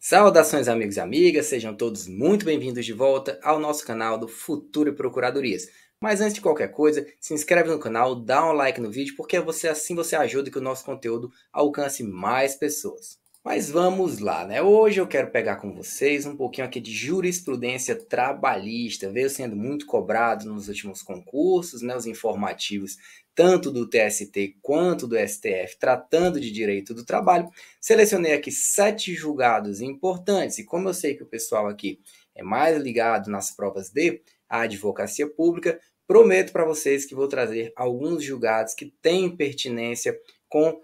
Saudações, amigos e amigas, sejam todos muito bem-vindos de volta ao nosso canal do Futuro e Procuradorias. Mas antes de qualquer coisa, se inscreve no canal, dá um like no vídeo, porque assim você ajuda que o nosso conteúdo alcance mais pessoas. Mas vamos lá, né? Hoje eu quero pegar com vocês um pouquinho aqui de jurisprudência trabalhista. Veio sendo muito cobrado nos últimos concursos, né? Os informativos, tanto do TST quanto do STF, tratando de direito do trabalho. Selecionei aqui 7 julgados importantes, e como eu sei que o pessoal aqui é mais ligado nas provas de advocacia pública, prometo para vocês que vou trazer alguns julgados que têm pertinência com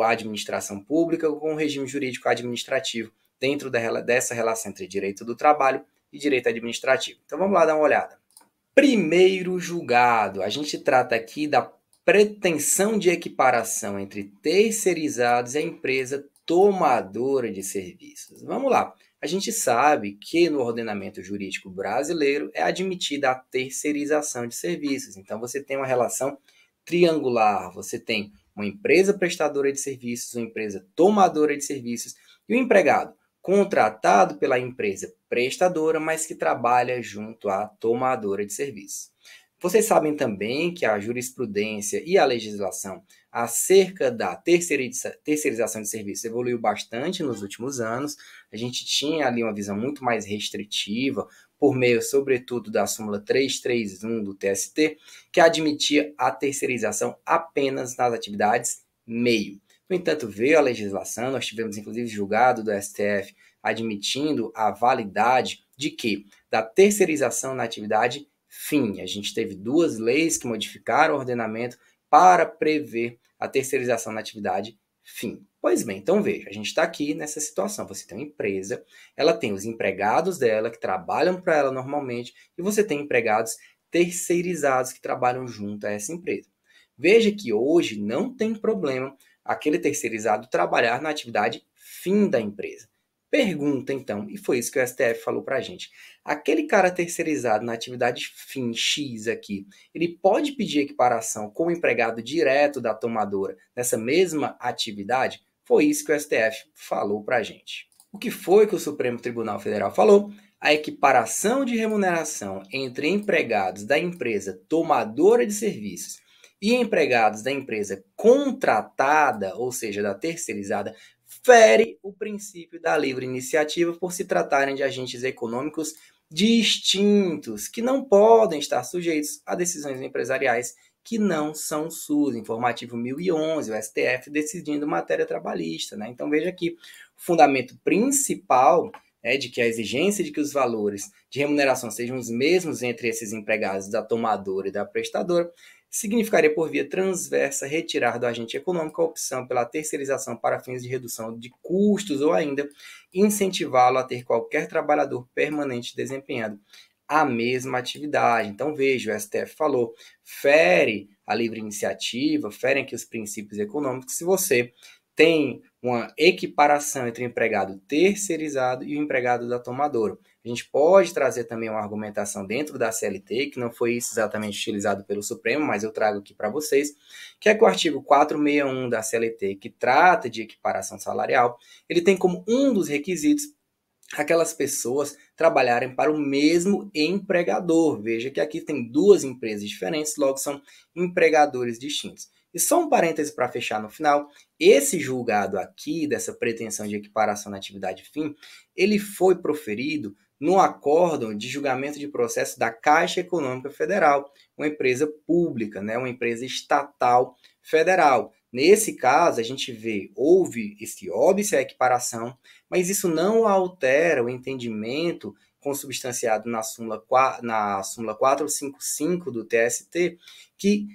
a administração pública, com o regime jurídico administrativo, dentro dessa relação entre direito do trabalho e direito administrativo. Então vamos lá dar uma olhada. Primeiro julgado, a gente trata aqui da pretensão de equiparação entre terceirizados e a empresa tomadora de serviços. Vamos lá. A gente sabe que no ordenamento jurídico brasileiro é admitida a terceirização de serviços. Então você tem uma relação triangular, você tem uma empresa prestadora de serviços, uma empresa tomadora de serviços e o empregado contratado pela empresa prestadora, mas que trabalha junto à tomadora de serviços. Vocês sabem também que a jurisprudência e a legislação acerca da terceirização de serviços evoluiu bastante nos últimos anos. A gente tinha ali uma visão muito mais restritiva, por meio, sobretudo, da súmula 331 do TST, que admitia a terceirização apenas nas atividades meio. No entanto, veio a legislação, nós tivemos inclusive julgado do STF admitindo a validade de que da terceirização na atividade fim. A gente teve 2 leis que modificaram o ordenamento para prever a terceirização na atividade fim. Pois bem, então veja, a gente está aqui nessa situação. Você tem uma empresa, ela tem os empregados dela que trabalham para ela normalmente e você tem empregados terceirizados que trabalham junto a essa empresa. Veja que hoje não tem problema aquele terceirizado trabalhar na atividade fim da empresa. Pergunta então, e foi isso que o STF falou para a gente, aquele cara terceirizado na atividade fim X aqui, ele pode pedir equiparação como empregado direto da tomadora nessa mesma atividade? Foi isso que o STF falou para a gente. O que foi que o Supremo Tribunal Federal falou? A equiparação de remuneração entre empregados da empresa tomadora de serviços e empregados da empresa contratada, ou seja, da terceirizada, fere o princípio da livre iniciativa por se tratarem de agentes econômicos distintos, que não podem estar sujeitos a decisões empresariais que não são suas. Informativo 1011, o STF decidindo matéria trabalhista, né? Então veja aqui, o fundamento principal de que a exigência de que os valores de remuneração sejam os mesmos entre esses empregados da tomadora e da prestadora significaria, por via transversa, retirar do agente econômico a opção pela terceirização para fins de redução de custos ou ainda incentivá-lo a ter qualquer trabalhador permanente desempenhando a mesma atividade. Então, veja, o STF falou, fere a livre iniciativa, ferem aqui os princípios econômicos, se você tem uma equiparação entre o empregado terceirizado e o empregado da tomadora. A gente pode trazer também uma argumentação dentro da CLT, que não foi isso exatamente utilizado pelo Supremo, mas eu trago aqui para vocês, que é que o artigo 461 da CLT, que trata de equiparação salarial, ele tem como um dos requisitos aquelas pessoas trabalharem para o mesmo empregador. Veja que aqui tem 2 empresas diferentes, logo são empregadores distintos. E só um parêntese para fechar no final, esse julgado aqui, dessa pretensão de equiparação na atividade fim, ele foi proferido no acórdão de julgamento de processo da Caixa Econômica Federal, uma empresa pública, né, uma empresa estatal federal. Nesse caso, a gente vê, houve esse óbice à equiparação, mas isso não altera o entendimento consubstanciado na súmula 455 do TST, que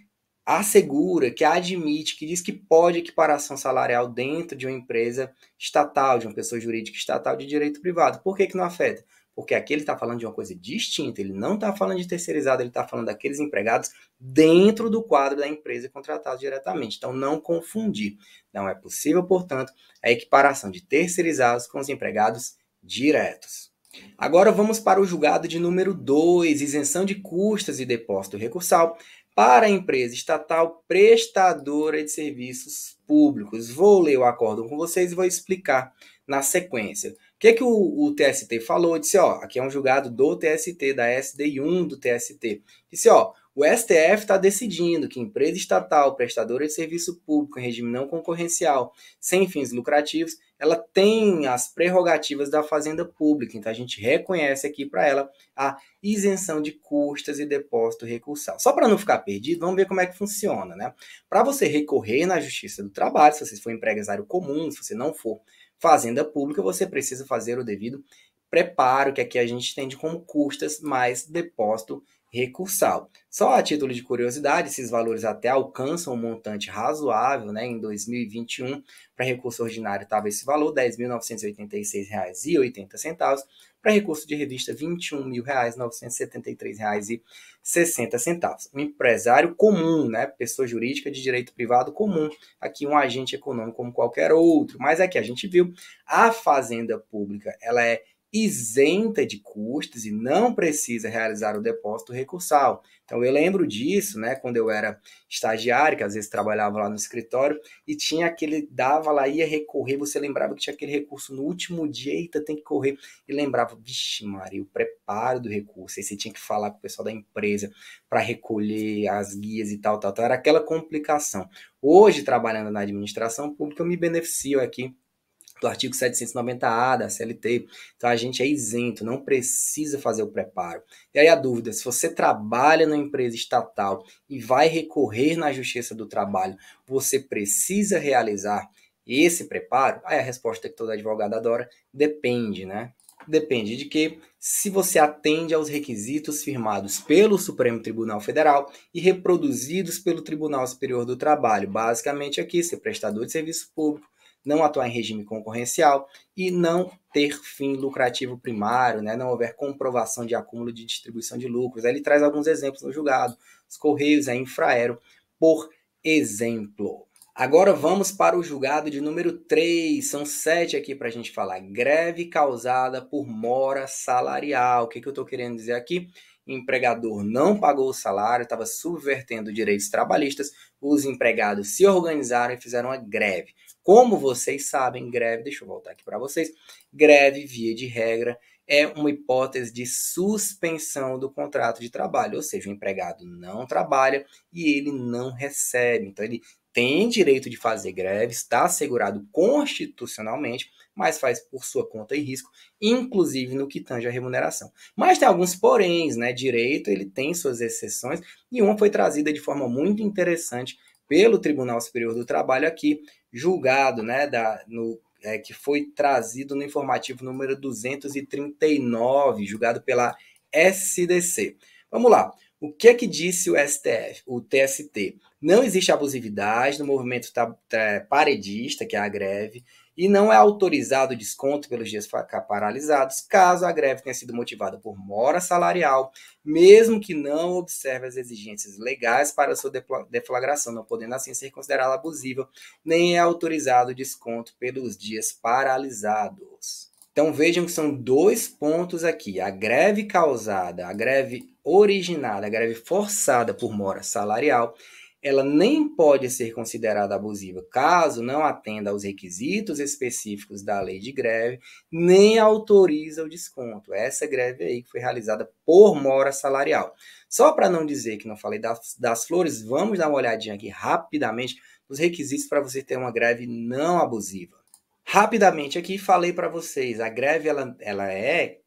assegura, que admite, que diz que pode equiparação salarial dentro de uma empresa estatal, de uma pessoa jurídica estatal de direito privado. Por que não afeta? Porque aqui ele está falando de uma coisa distinta, ele não está falando de terceirizado, ele está falando daqueles empregados dentro do quadro da empresa contratados diretamente. Então, não confundir. Não é possível, portanto, a equiparação de terceirizados com os empregados diretos. Agora vamos para o julgado de número 2, isenção de custas e depósito recursal para a empresa estatal prestadora de serviços públicos. Vou ler o acórdão com vocês e vou explicar na sequência. O que o TST falou? Disse, ó, aqui é um julgado do TST, da SDI1 do TST. Disse, ó, o STF está decidindo que empresa estatal, prestadora de serviço público em regime não concorrencial, sem fins lucrativos, ela tem as prerrogativas da fazenda pública. Então, a gente reconhece aqui para ela a isenção de custas e depósito recursal. Só para não ficar perdido, vamos ver como é que funciona, né? Para você recorrer na Justiça do Trabalho, se você for empresário comum, se você não for fazenda pública, você precisa fazer o devido preparo, que aqui a gente entende como custas mais depósito recursal. Só a título de curiosidade, esses valores até alcançam um montante razoável, né? Em 2021, para recurso ordinário estava esse valor, R$ 10.986,80. Para recurso de revista, R$ 21.973,60. Um empresário comum, né? Pessoa jurídica de direito privado comum, aqui um agente econômico como qualquer outro. Mas aqui a gente viu, a fazenda pública, ela é isenta de custos e não precisa realizar o depósito recursal. Então, eu lembro disso, né, quando eu era estagiário, que às vezes trabalhava lá no escritório, e tinha aquele, dava lá, ia recorrer, você lembrava que tinha aquele recurso no último dia, eita, tem que correr, e lembrava, vixe Maria, o preparo do recurso, aí você tinha que falar com o pessoal da empresa para recolher as guias e tal, era aquela complicação. Hoje, trabalhando na administração pública, eu me beneficio aqui do artigo 790A da CLT, então a gente é isento, não precisa fazer o preparo. E aí a dúvida, se você trabalha numa empresa estatal e vai recorrer na Justiça do Trabalho, você precisa realizar esse preparo? Aí a resposta que todo advogado adora, depende, né? Depende de que, se você atende aos requisitos firmados pelo Supremo Tribunal Federal e reproduzidos pelo Tribunal Superior do Trabalho, basicamente aqui, ser prestador de serviço público, não atuar em regime concorrencial e não ter fim lucrativo primário, né? Não houver comprovação de acúmulo de distribuição de lucros. Aí ele traz alguns exemplos no julgado, os Correios, a Infraero, por exemplo. Agora vamos para o julgado de número 3, são 7 aqui para a gente falar. Greve causada por mora salarial. O que eu estou querendo dizer aqui? O empregador não pagou o salário, estava subvertendo direitos trabalhistas, os empregados se organizaram e fizeram uma greve. Como vocês sabem, greve, deixa eu voltar aqui para vocês, greve, via de regra, é uma hipótese de suspensão do contrato de trabalho, ou seja, o empregado não trabalha e ele não recebe. Então, ele tem direito de fazer greve, está assegurado constitucionalmente, mas faz por sua conta e risco, inclusive no que tange a remuneração. Mas tem alguns poréns, né? Direito, ele tem suas exceções, e uma foi trazida de forma muito interessante pelo Tribunal Superior do Trabalho aqui, julgado, né, que foi trazido no informativo número 239, julgado pela SDC. Vamos lá. O que é que disse o STF, o TST? Não existe abusividade no movimento paredista, que é a greve, e não é autorizado o desconto pelos dias paralisados, caso a greve tenha sido motivada por mora salarial, mesmo que não observe as exigências legais para sua deflagração, não podendo assim ser considerada abusiva, nem é autorizado o desconto pelos dias paralisados. Então vejam que são 2 pontos aqui, a greve causada, a greve originada, a greve forçada por mora salarial, ela nem pode ser considerada abusiva caso não atenda aos requisitos específicos da lei de greve, nem autoriza o desconto. Essa greve aí que foi realizada por mora salarial. Só para não dizer que não falei das flores, vamos dar uma olhadinha aqui rapidamente nos requisitos para você ter uma greve não abusiva. Rapidamente aqui falei para vocês, a greve ela é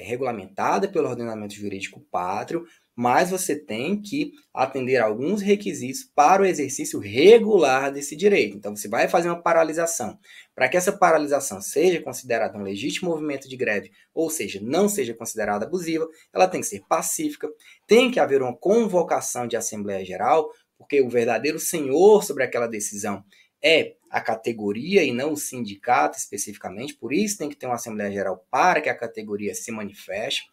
regulamentada pelo ordenamento jurídico pátrio, mas você tem que atender a alguns requisitos para o exercício regular desse direito. Então, você vai fazer uma paralisação. Para que essa paralisação seja considerada um legítimo movimento de greve, ou seja, não seja considerada abusiva, ela tem que ser pacífica, tem que haver uma convocação de Assembleia Geral, porque o verdadeiro senhor sobre aquela decisão é a categoria e não o sindicato especificamente, por isso tem que ter uma Assembleia Geral para que a categoria se manifeste.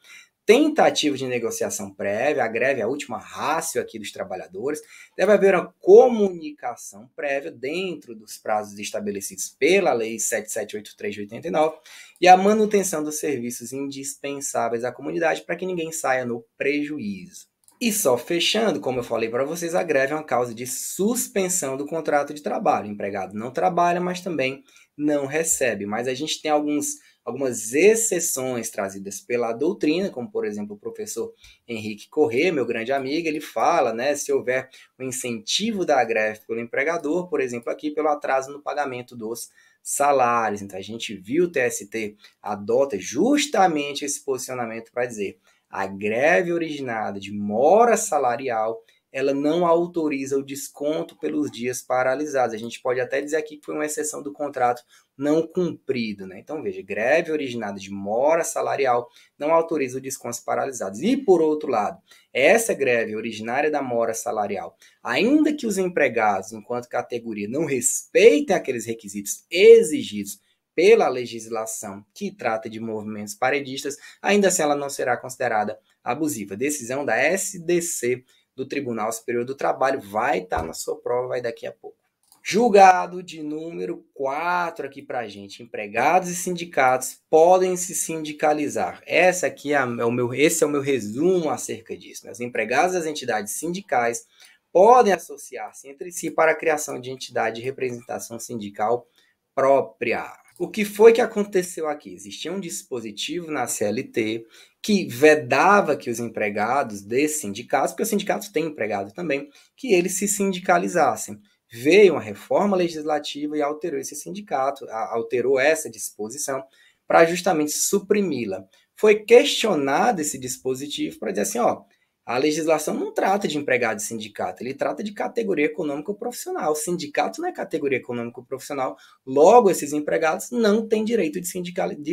Tentativa de negociação prévia, a greve é a última rácio aqui dos trabalhadores, deve haver uma comunicação prévia dentro dos prazos estabelecidos pela Lei 7783 de 89 e a manutenção dos serviços indispensáveis à comunidade para que ninguém saia no prejuízo. E só fechando, como eu falei para vocês, a greve é uma causa de suspensão do contrato de trabalho. O empregado não trabalha, mas também não recebe. Mas a gente tem algumas exceções trazidas pela doutrina, como por exemplo o professor Henrique Corrêa, meu grande amigo, ele fala, né, se houver o incentivo da greve pelo empregador, por exemplo, aqui pelo atraso no pagamento dos salários. Então a gente viu o TST adota justamente esse posicionamento para dizer a greve originada de mora salarial, ela não autoriza o desconto pelos dias paralisados. A gente pode até dizer aqui que foi uma exceção do contrato não cumprido, né? Então, veja, greve originada de mora salarial não autoriza o desconto paralisados. E, por outro lado, essa greve originária da mora salarial, ainda que os empregados, enquanto categoria, não respeitem aqueles requisitos exigidos pela legislação que trata de movimentos paredistas, ainda assim ela não será considerada abusiva. Decisão da SDC do Tribunal Superior do Trabalho vai estar na sua prova, vai daqui a pouco. Julgado de número 4 aqui para a gente. Empregados e sindicatos podem se sindicalizar. Esse é o meu resumo acerca disso. Os empregados das entidades sindicais podem associar-se entre si para a criação de entidade de representação sindical própria. O que foi que aconteceu aqui? Existia um dispositivo na CLT que vedava que os empregados desses sindicatos, porque os sindicatos têm empregado também, que eles se sindicalizassem. Veio uma reforma legislativa e alterou esse sindicato, alterou essa disposição para justamente suprimi-la. Foi questionado esse dispositivo para dizer assim, ó, a legislação não trata de empregado de sindicato, ele trata de categoria econômica profissional. O sindicato não é categoria econômica profissional, logo esses empregados não têm direito de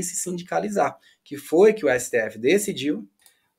se sindicalizar. Que foi que o STF decidiu?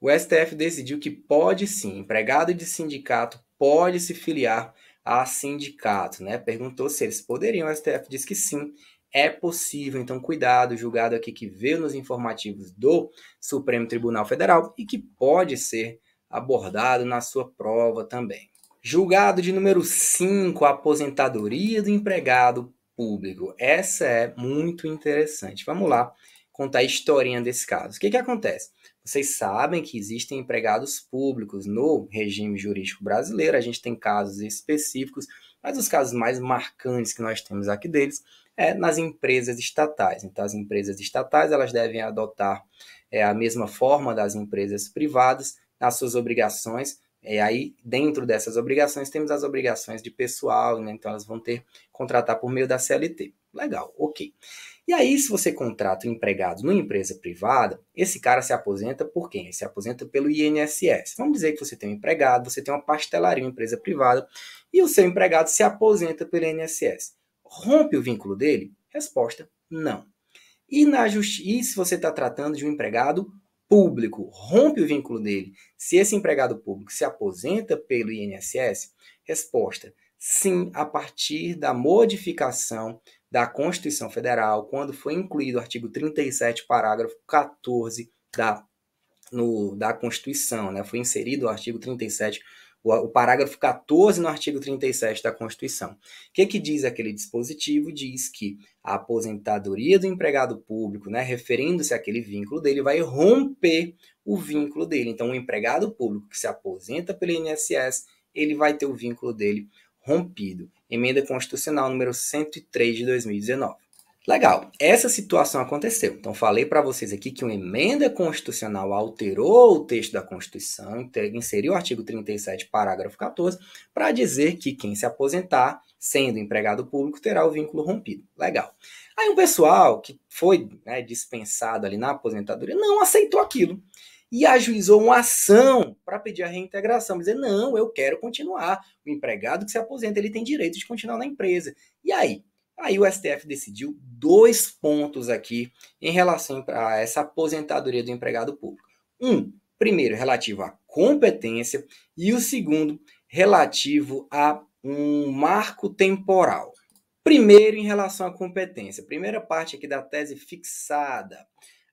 O STF decidiu que pode sim, empregado de sindicato pode se filiar a sindicato, né? Perguntou se eles poderiam, o STF disse que sim, é possível. Então, cuidado, julgado aqui que veio nos informativos do Supremo Tribunal Federal e que pode ser abordado na sua prova também. Julgado de número 5, aposentadoria do empregado público. Essa é muito interessante. Vamos lá contar a historinha desse caso. O que acontece? Vocês sabem que existem empregados públicos no regime jurídico brasileiro, a gente tem casos específicos, mas os casos mais marcantes que nós temos aqui deles é nas empresas estatais. Então, as empresas estatais elas devem adotar a mesma forma das empresas privadas nas suas obrigações. E aí, dentro dessas obrigações, temos as obrigações de pessoal, né? Então elas vão ter que contratar por meio da CLT. Legal, ok. E aí, se você contrata um empregado numa empresa privada, esse cara se aposenta por quem? Ele se aposenta pelo INSS. Vamos dizer que você tem um empregado, você tem uma pastelaria, uma empresa privada, e o seu empregado se aposenta pelo INSS. Rompe o vínculo dele? Resposta, não. E se você está tratando de um empregado público, rompe o vínculo dele, se esse empregado público se aposenta pelo INSS? Resposta, sim, a partir da modificação da Constituição Federal, quando foi incluído o artigo 37, parágrafo 14 da Constituição, né? Foi inserido o artigo 37, o parágrafo 14 no artigo 37 da Constituição. O que diz aquele dispositivo? Diz que a aposentadoria do empregado público, né, referindo-se àquele vínculo dele, vai romper o vínculo dele. Então, o empregado público que se aposenta pelo INSS, ele vai ter o vínculo dele rompido. Emenda Constitucional número 103 de 2019. Legal, essa situação aconteceu. Então, falei para vocês aqui que uma emenda constitucional alterou o texto da Constituição, inseriu o artigo 37, parágrafo 14, para dizer que quem se aposentar, sendo empregado público, terá o vínculo rompido. Legal. Aí o pessoal que foi dispensado ali na aposentadoria não aceitou aquilo e ajuizou uma ação para pedir a reintegração, dizer, não, eu quero continuar. O empregado que se aposenta, ele tem direito de continuar na empresa. E aí? Aí o STF decidiu 2 pontos aqui em relação a essa aposentadoria do empregado público. Primeiro, relativo à competência, e o segundo, relativo a um marco temporal. Primeiro, em relação à competência. Primeira parte aqui da tese fixada.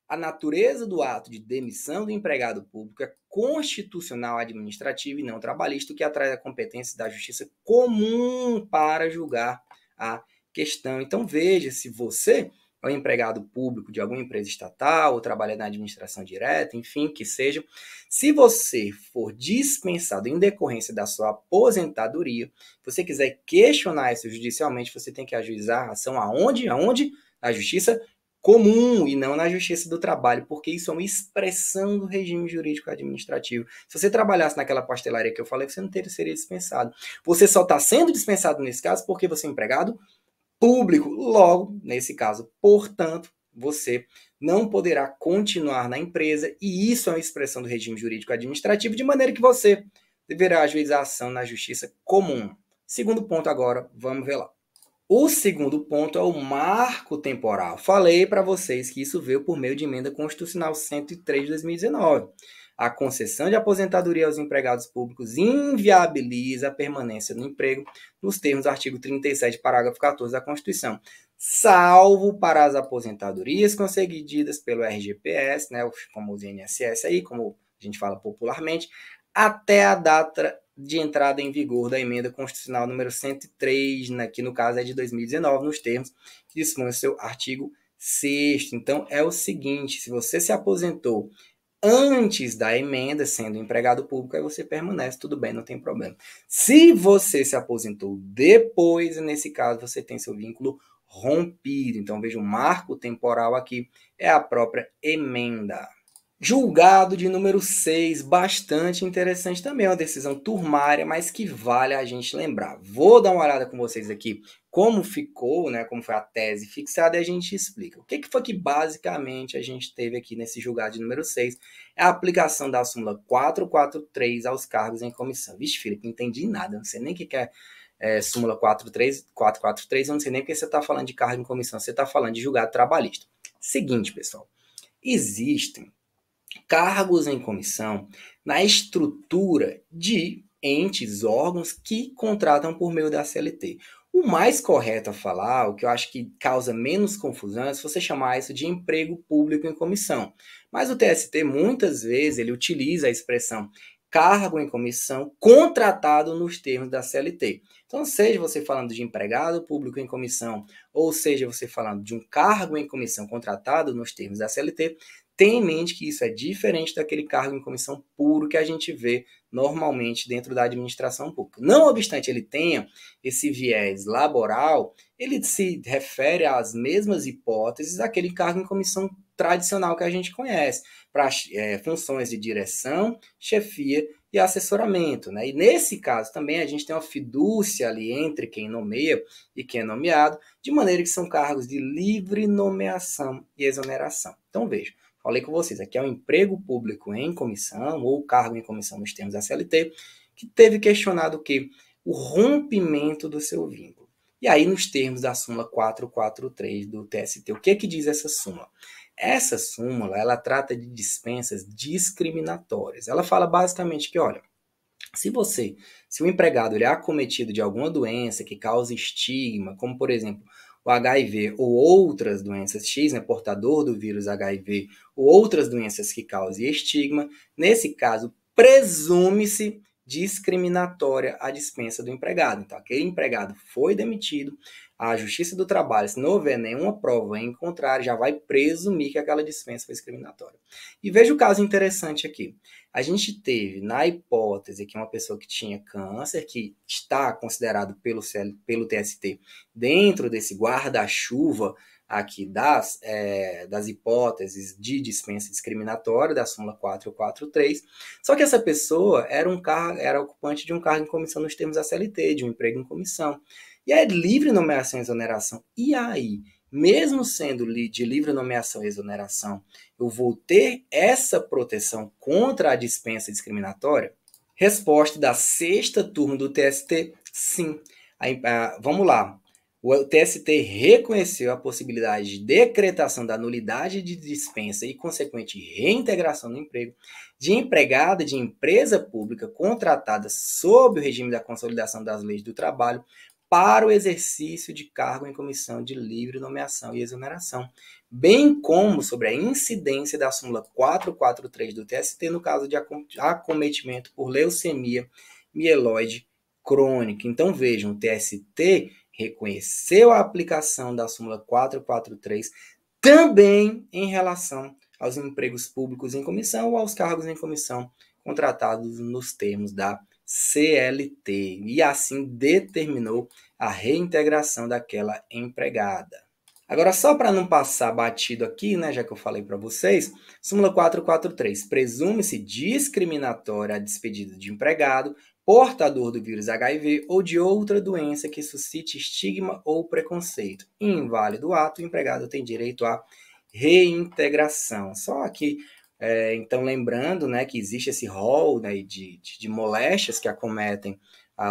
A natureza do ato de demissão do empregado público é constitucional administrativa e não trabalhista, o que atrai a competência da justiça comum para julgar a questão. Então veja, se você é um empregado público de alguma empresa estatal, ou trabalha na administração direta, enfim, que seja. Se você for dispensado em decorrência da sua aposentadoria, se você quiser questionar isso judicialmente, você tem que ajuizar a ação aonde? Aonde? Na Justiça Comum e não na Justiça do Trabalho, porque isso é uma expressão do regime jurídico administrativo. Se você trabalhasse naquela pastelaria que eu falei, você não seria dispensado. Você só está sendo dispensado nesse caso porque você é empregado público. Logo, nesse caso, portanto, você não poderá continuar na empresa e isso é uma expressão do regime jurídico administrativo, de maneira que você deverá ajuizar a ação na Justiça Comum. Segundo ponto agora, vamos ver lá. O segundo ponto é o marco temporal. Falei para vocês que isso veio por meio de emenda constitucional 103 de 2019. A concessão de aposentadoria aos empregados públicos inviabiliza a permanência no emprego nos termos do artigo 37, parágrafo 14 da Constituição, salvo para as aposentadorias concedidas pelo RGPS, né, o famoso INSS aí, como a gente fala popularmente, até a data de entrada em vigor da emenda constitucional número 103, que no caso é de 2019, nos termos que dispõe o seu artigo 6º. Então, é o seguinte, se você se aposentou antes da emenda, sendo empregado público, aí você permanece, tudo bem, não tem problema. Se você se aposentou depois, nesse caso, você tem seu vínculo rompido. Então, veja, o marco temporal aqui é a própria emenda. Julgado de número 6, bastante interessante também, uma decisão turmária, mas que vale a gente lembrar. Vou dar uma olhada com vocês aqui como ficou, né, como foi a tese fixada e a gente explica. O que foi que basicamente a gente teve aqui nesse julgado de número 6? É a aplicação da súmula 443 aos cargos em comissão. Vixe, Felipe, não entendi nada, não sei nem o que é súmula 443, eu não sei nem porque você está falando de cargo em comissão, você está falando de julgado trabalhista. Seguinte, pessoal, existem cargos em comissão na estrutura de entes, órgãos que contratam por meio da CLT. O mais correto a falar, o que eu acho que causa menos confusão, é se você chamar isso de emprego público em comissão. Mas o TST, muitas vezes, ele utiliza a expressão cargo em comissão contratado nos termos da CLT. Então, seja você falando de empregado público em comissão, ou seja você falando de um cargo em comissão contratado nos termos da CLT, tenha em mente que isso é diferente daquele cargo em comissão puro que a gente vê normalmente dentro da administração pública. Não obstante ele tenha esse viés laboral, ele se refere às mesmas hipóteses daquele cargo em comissão tradicional que a gente conhece, para funções de direção, chefia e assessoramento, né? E nesse caso também a gente tem uma fidúcia ali entre quem nomeia e quem é nomeado, de maneira que são cargos de livre nomeação e exoneração. Então veja, falei com vocês, aqui é um emprego público em comissão, ou cargo em comissão nos termos da CLT, que teve questionado o quê? O rompimento do seu vínculo. E aí, nos termos da súmula 443 do TST, o que diz essa súmula? Essa súmula, ela trata de dispensas discriminatórias. Ela fala basicamente que, olha, se o empregado ele é acometido de alguma doença que causa estigma, como, por exemplo, o HIV ou outras doenças X, né, portador do vírus HIV, ou outras doenças que causem estigma, nesse caso, presume-se discriminatória a dispensa do empregado. Então, aquele empregado foi demitido, a Justiça do Trabalho, se não houver nenhuma prova em contrário, já vai presumir que aquela dispensa foi discriminatória. E veja o caso interessante aqui. A gente teve, na hipótese, que uma pessoa que tinha câncer, que está considerado pelo TST dentro desse guarda-chuva aqui das hipóteses de dispensa discriminatória, da súmula 443, só que essa pessoa era ocupante de um cargo em comissão nos termos da CLT, de um emprego em comissão. E é livre nomeação e exoneração. E aí, mesmo sendo de livre nomeação e exoneração, eu vou ter essa proteção contra a dispensa discriminatória? Resposta da 6ª turma do TST, sim. Vamos lá. O TST reconheceu a possibilidade de decretação da nulidade de dispensa e consequente reintegração no emprego de empregada de empresa pública contratada sob o regime da consolidação das leis do trabalho para o exercício de cargo em comissão de livre nomeação e exoneração, bem como sobre a incidência da súmula 443 do TST no caso de acometimento por leucemia mieloide crônica. Então vejam, o TST reconheceu a aplicação da súmula 443 também em relação aos empregos públicos em comissão ou aos cargos em comissão contratados nos termos da CLT. E assim determinou a reintegração daquela empregada. Agora, só para não passar batido aqui, né, já que eu falei para vocês, súmula 443, presume-se discriminatória a despedida de empregado portador do vírus HIV ou de outra doença que suscite estigma ou preconceito. Inválido o ato, o empregado tem direito à reintegração. Só aqui, então, lembrando, né, que existe esse rol, né, de moléstias que acometem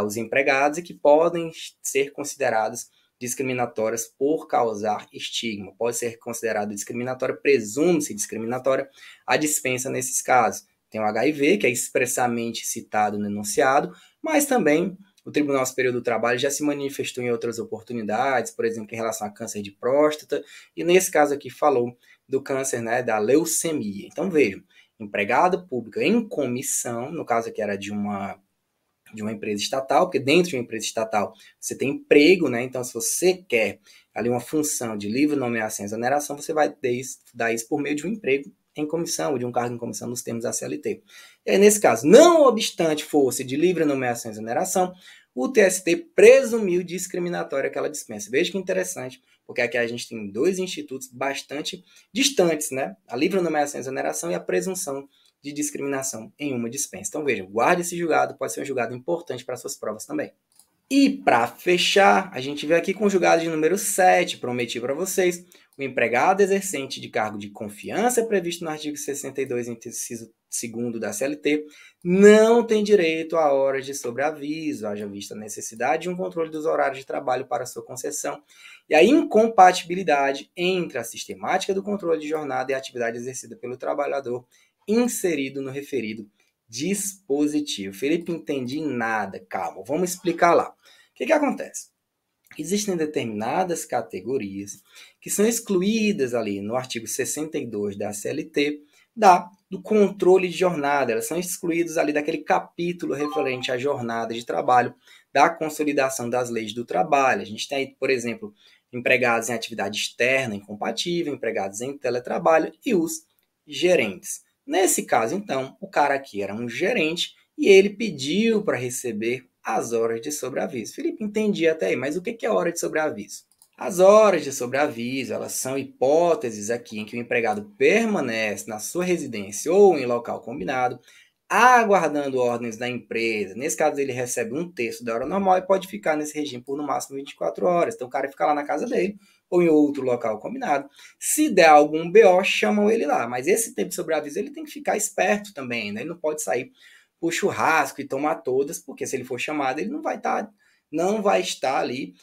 os empregados e que podem ser consideradas discriminatórias por causar estigma. Pode ser considerada discriminatória, presume-se discriminatória a dispensa nesses casos. Tem o HIV, que é expressamente citado no enunciado, mas também o Tribunal Superior do Trabalho já se manifestou em outras oportunidades, por exemplo, em relação a câncer de próstata, e nesse caso aqui falou do câncer, né, da leucemia. Então vejam, empregado público em comissão, no caso aqui era de uma empresa estatal, porque dentro de uma empresa estatal você tem emprego, né? Então, se você quer ali uma função de livre nomeação e exoneração, você vai dar isso por meio de um emprego em comissão, ou de um cargo em comissão nos termos da CLT. E aí, nesse caso, não obstante fosse de livre nomeação e exoneração, o TST presumiu discriminatória aquela dispensa. Veja que interessante, porque aqui a gente tem dois institutos bastante distantes, né? A livre nomeação e exoneração e a presunção de discriminação em uma dispensa. Então, vejam, guarde esse julgado, pode ser um julgado importante para suas provas também. E para fechar, a gente vê aqui com o julgado de número 7, prometi para vocês, o empregado exercente de cargo de confiança previsto no artigo 62, inciso 2º da CLT, não tem direito a horas de sobreaviso, haja vista a necessidade de um controle dos horários de trabalho para sua concessão e a incompatibilidade entre a sistemática do controle de jornada e a atividade exercida pelo trabalhador inserido no referido dispositivo. Felipe, entendi nada. Calma, vamos explicar lá. O que acontece? Existem determinadas categorias que são excluídas ali no artigo 62 da CLT do controle de jornada. Elas são excluídas ali daquele capítulo referente à jornada de trabalho da consolidação das leis do trabalho. A gente tem, por exemplo, empregados em atividade externa incompatível, empregados em teletrabalho e os gerentes. Nesse caso, então, o cara aqui era um gerente e ele pediu para receber as horas de sobreaviso. Felipe, entendi até aí, mas o que é hora de sobreaviso? As horas de sobreaviso, elas são hipóteses aqui em que o empregado permanece na sua residência ou em local combinado, aguardando ordens da empresa. Nesse caso, ele recebe 1/3 da hora normal e pode ficar nesse regime por no máximo 24 horas. Então, o cara fica lá na casa dele ou em outro local combinado. Se der algum BO, chamam ele lá. Mas esse tempo de sobreaviso, ele tem que ficar esperto também, né? Ele não pode sair pro churrasco e tomar todas, porque se ele for chamado, ele não vai estar ali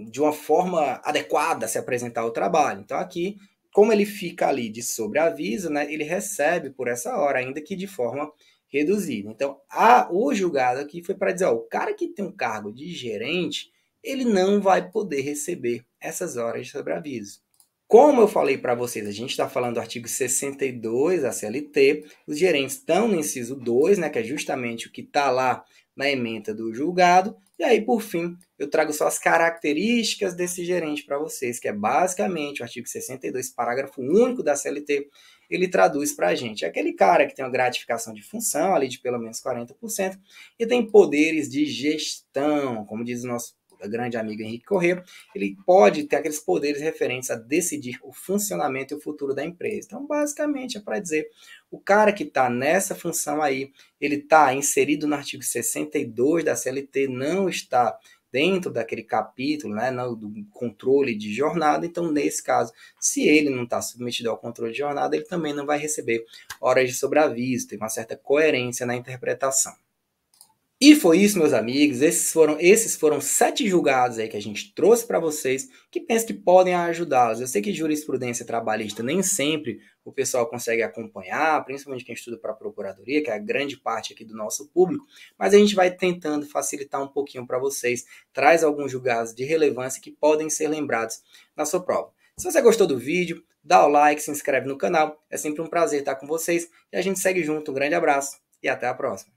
de uma forma adequada a se apresentar ao trabalho. Então, aqui, como ele fica ali de sobreaviso, né, ele recebe por essa hora, ainda que de forma reduzida. Então, o julgado aqui foi para dizer, o cara que tem um cargo de gerente, ele não vai poder receber essas horas de sobreaviso. Como eu falei para vocês, a gente está falando do artigo 62 da CLT, os gerentes estão no inciso 2, né, que é justamente o que está lá na ementa do julgado, e aí, por fim, eu trago só as características desse gerente para vocês, que é basicamente o artigo 62, parágrafo único da CLT, ele traduz para a gente. É aquele cara que tem uma gratificação de função, ali de pelo menos 40%, e tem poderes de gestão, como diz o nosso grande amigo Henrique Corrêa, ele pode ter aqueles poderes referentes a decidir o funcionamento e o futuro da empresa. Então, basicamente, é para dizer, o cara que está nessa função aí, ele está inserido no artigo 62 da CLT, não está dentro daquele capítulo, né, do controle de jornada. Então, nesse caso, se ele não está submetido ao controle de jornada, ele também não vai receber horas de sobreaviso, tem uma certa coerência na interpretação. E foi isso, meus amigos. Esses foram 7 julgados aí que a gente trouxe para vocês, que penso que podem ajudá-los. Eu sei que jurisprudência trabalhista nem sempre o pessoal consegue acompanhar, principalmente quem estuda para a procuradoria, que é a grande parte aqui do nosso público, mas a gente vai tentando facilitar um pouquinho para vocês, traz alguns julgados de relevância que podem ser lembrados na sua prova. Se você gostou do vídeo, dá o like, se inscreve no canal, é sempre um prazer estar com vocês e a gente segue junto. Um grande abraço e até a próxima.